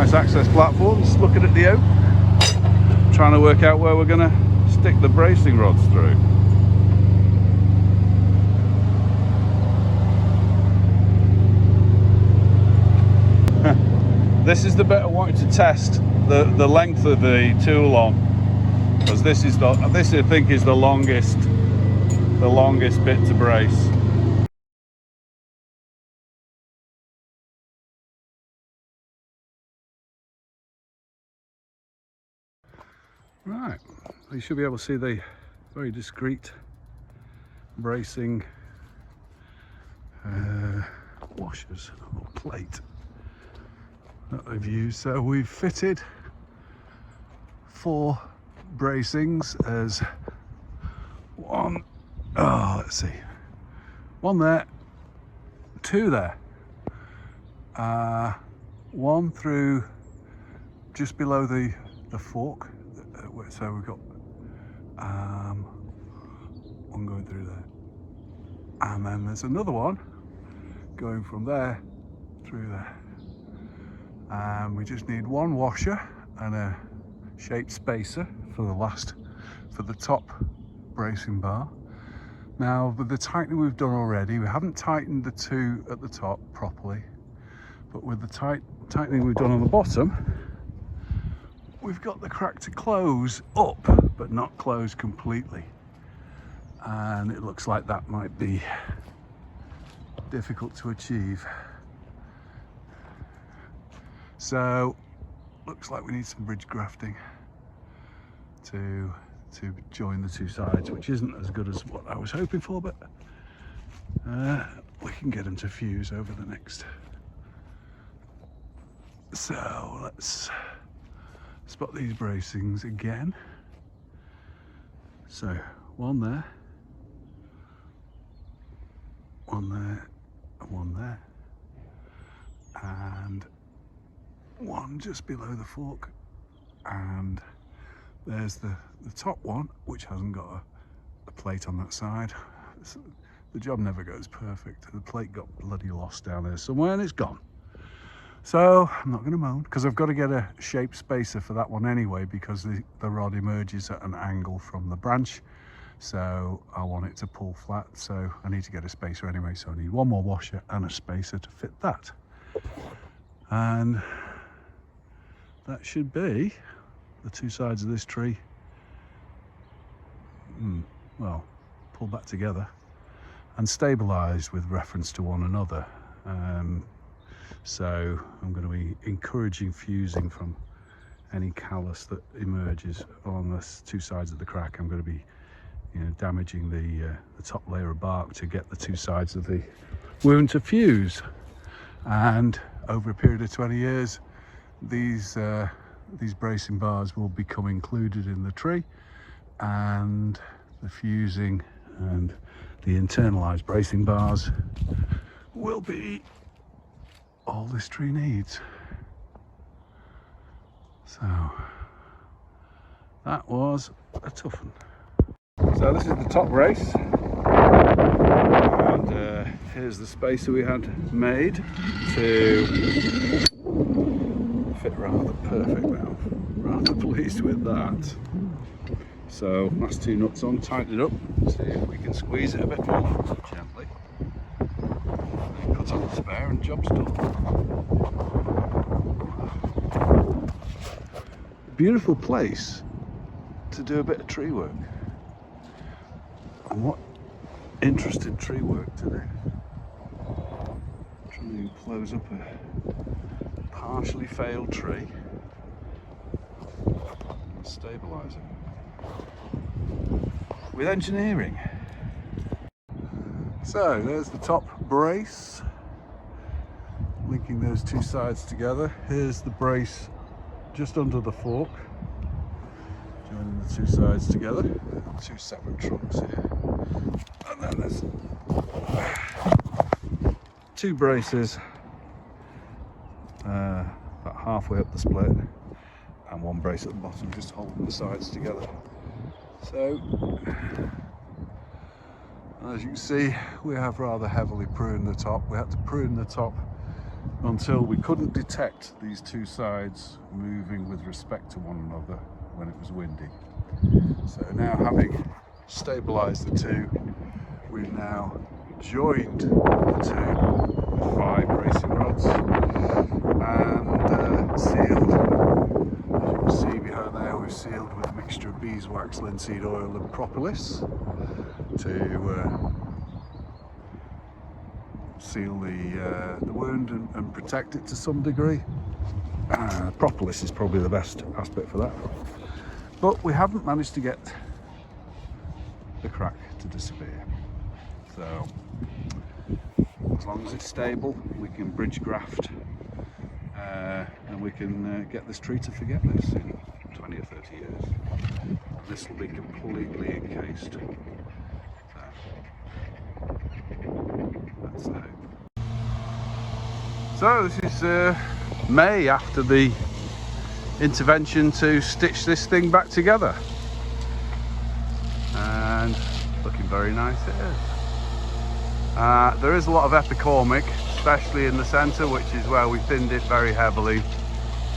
nice access platforms, looking at the oak, trying to work out where we're going to stick the bracing rods through. This is the bit I wanted to test the length of the tool on, because this I think is the longest bit to brace. Right, you should be able to see the very discreet bracing washers or plate that they've used. So we've fitted 4 bracings as one, let's see, 1 there, 2 there, 1 through just below the fork, so we've got 1 going through there, and then there's another one going from there through there. We just need 1 washer and a shaped spacer for the top bracing bar. Now, with the tightening we've done already, we haven't tightened the 2 at the top properly, but with the tightening we've done on the bottom, we've got the crack to close up, but not close completely. And it looks like that might be difficult to achieve. So, looks like we need some bridge grafting to join the 2 sides, which isn't as good as what I was hoping for, but we can get them to fuse over the next. So let's spot these bracings again. So 1 there, 1 there, and 1 there, and 1 just below the fork, and there's the top one, which hasn't got a plate on that side. The job never goes perfect. The plate got bloody lost down there somewhere and it's gone. So I'm not going to moan, because I've got to get a shaped spacer for that one anyway, because the rod emerges at an angle from the branch, so I want it to pull flat, so I need to get a spacer anyway. So I need 1 more washer and a spacer to fit that, and that should be the 2 sides of this tree, well, pulled back together and stabilised with reference to one another. So I'm going to be encouraging fusing from any callus that emerges on the 2 sides of the crack. I'm going to be, damaging the top layer of bark to get the 2 sides of the wound to fuse. And over a period of 20 years, these bracing bars will become included in the tree, and the fusing and the internalised bracing bars will be all this tree needs. So that was a tough one. So this is the top brace, and here's the spacer we had made to fit rather perfect now. Rather pleased with that. So last 2 nuts on, tighten it up, see if we can squeeze it a bit more gently. Cut on the spare and job's done. Beautiful place to do a bit of tree work. And what interesting tree work to do. Trying to close up a partially failed tree and stabilise it with engineering. So there's the top brace, linking those 2 sides together. Here's the brace just under the fork, joining the 2 sides together. 2 separate trunks here, and then there's 2 braces about halfway up the split, and 1 brace at the bottom just holding the sides together. So as you can see, we have rather heavily pruned the top. We had to prune the top until we couldn't detect these two sides moving with respect to one another when it was windy. So now, having stabilised the two, we've now joined the two with 5 bracing rods and sealed. As you can see behind there, we've sealed with a mixture of beeswax, linseed oil and propolis to seal the wound and protect it to some degree. Propolis is probably the best aspect for that. But we haven't managed to get the crack to disappear. So as long as it's stable, we can bridge graft and we can get this tree to forget this in 20 or 30 years. And this will be completely encased. So that's the hope. So this is May after the intervention to stitch this thing back together, and looking very nice it is. There is a lot of epicormic, especially in the centre, which is where we thinned it very heavily,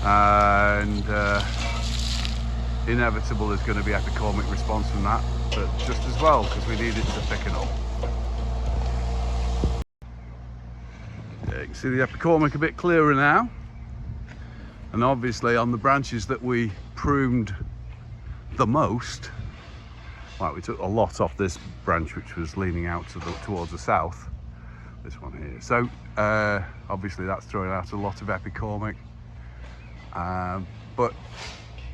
and inevitable there's going to be epicormic response from that, but just as well because we need it to thicken up. Yeah, you can see the epicormic a bit clearer now, and obviously on the branches that we pruned the most, like we took a lot off this branch which was leaning out towards the south, this one here. So obviously that's throwing out a lot of epicormic, but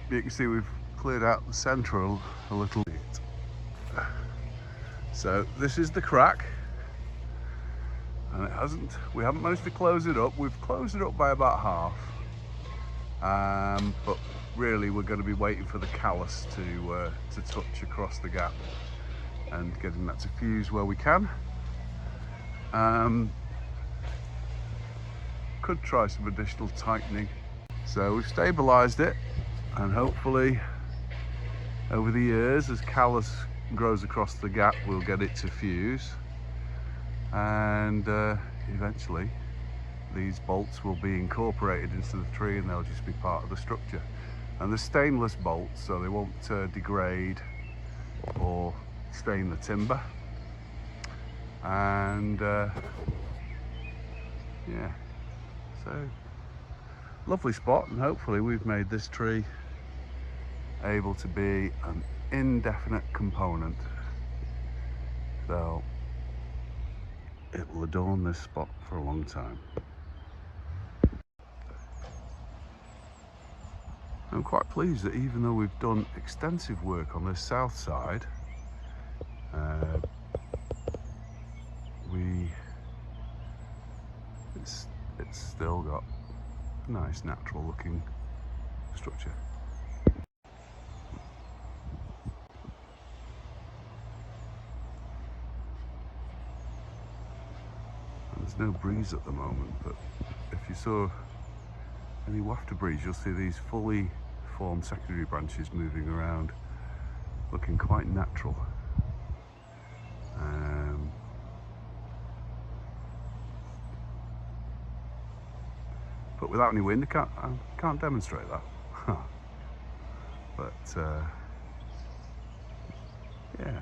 you can see we've cleared out the centre a little bit. So this is the crack, and we haven't managed to close it up. We've closed it up by about half, but really we're going to be waiting for the callous to touch across the gap and getting that to fuse where we can. Could try some additional tightening. So we've stabilised it, and hopefully over the years, as callous grows across the gap, we'll get it to fuse, and eventually these bolts will be incorporated into the tree and they'll just be part of the structure. And they're stainless bolts, so they won't degrade or stain the timber. And yeah, so lovely spot, and hopefully we've made this tree able to be an indefinite component, so it will adorn this spot for a long time. I'm quite pleased that even though we've done extensive work on this south side, it's still got a nice natural looking structure. And there's no breeze at the moment, but if you saw any waft of breeze, you'll see these fully formed secondary branches moving around, looking quite natural. But without any wind, I can't demonstrate that. But yeah.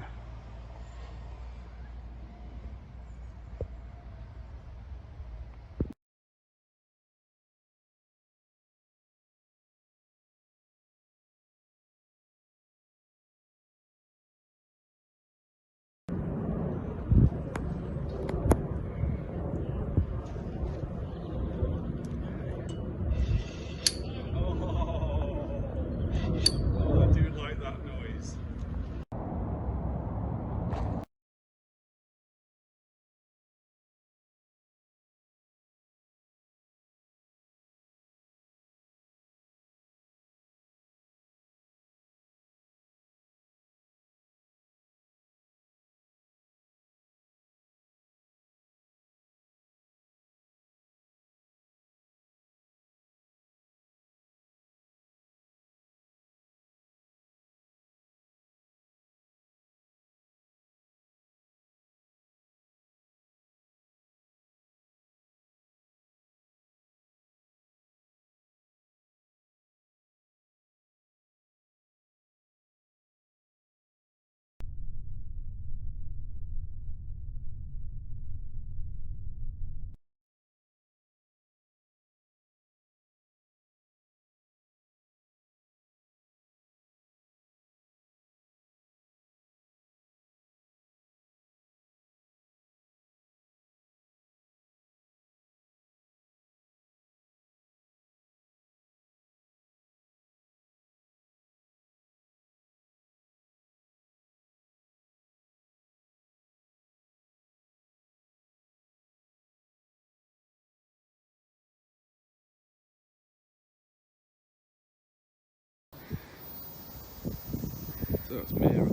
That's Mere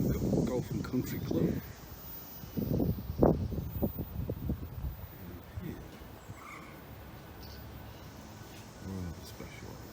Golf and Country Club. Rather special.